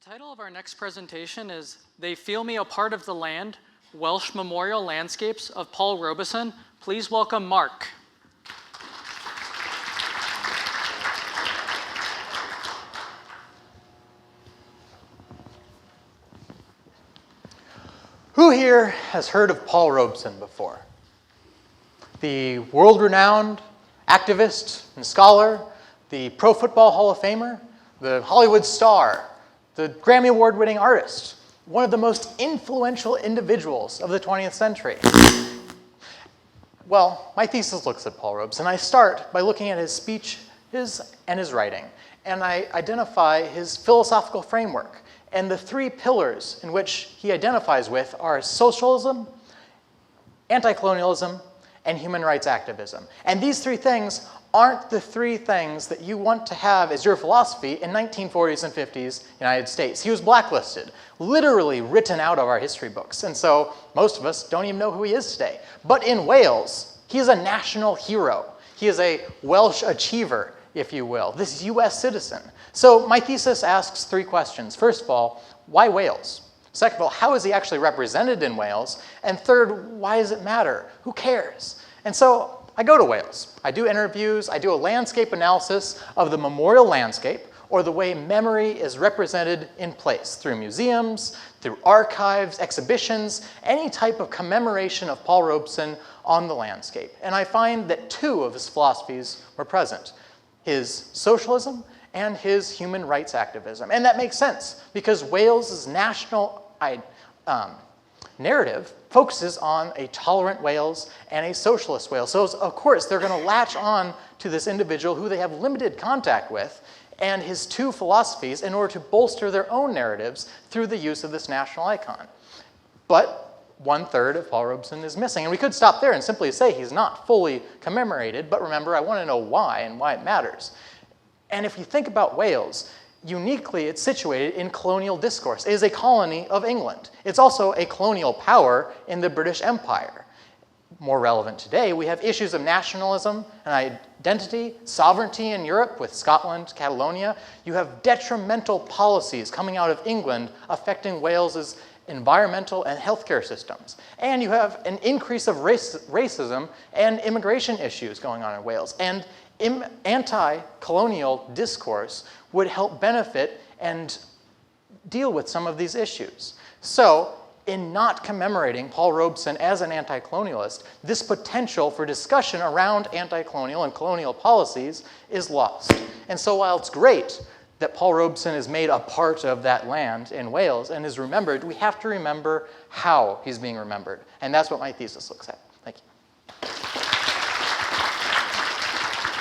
title of our next presentation is They Feel Me a Part of the Land, Welsh Memorial Landscapes of Paul Robeson. Please welcome Mark. Who here has heard of Paul Robeson before? The world-renowned activist and scholar, the Pro Football Hall of Famer, the Hollywood star, the Grammy Award-winning artist, one of the most influential individuals of the 20th century. Well, my thesis looks at Paul Robeson. I start by looking at his speech and his writing, and I identify his philosophical framework. And the three pillars in which he identifies with are socialism, anti-colonialism, and human rights activism. And these three things aren't the three things that you want to have as your philosophy in 1940s and 50s United States. He was blacklisted, literally written out of our history books. And so most of us don't even know who he is today. But in Wales, he is a national hero. He is a Welsh achiever, if you will, this US citizen. So my thesis asks three questions. First of all, why Wales? Second of all, how is he actually represented in Wales? And third, why does it matter? Who cares? And so I go to Wales. I do interviews. I do a landscape analysis of the memorial landscape, or the way memory is represented in place through museums, through archives, exhibitions, any type of commemoration of Paul Robeson on the landscape. And I find that two of his philosophies were present: his socialism and his human rights activism. And that makes sense, because Wales's national narrative focuses on a tolerant Wales and a socialist Wales. So, of course, they're going to latch on to this individual who they have limited contact with and his two philosophies in order to bolster their own narratives through the use of this national icon. But 1/3 of Paul Robeson is missing. And we could stop there and simply say he's not fully commemorated. But remember, I want to know why and why it matters. And if you think about Wales, uniquely, it's situated in colonial discourse. It is a colony of England. It's also a colonial power in the British Empire. More relevant today, we have issues of nationalism and identity, sovereignty in Europe with Scotland, Catalonia. You have detrimental policies coming out of England affecting Wales's environmental and healthcare systems. And you have an increase of racism and immigration issues going on in Wales. And anti-colonial discourse would help benefit and deal with some of these issues. So, in not commemorating Paul Robeson as an anti-colonialist, this potential for discussion around anti-colonial and colonial policies is lost. And so while it's great that Paul Robeson is made a part of that land in Wales and is remembered, we have to remember how he's being remembered. And that's what my thesis looks at. Thank you.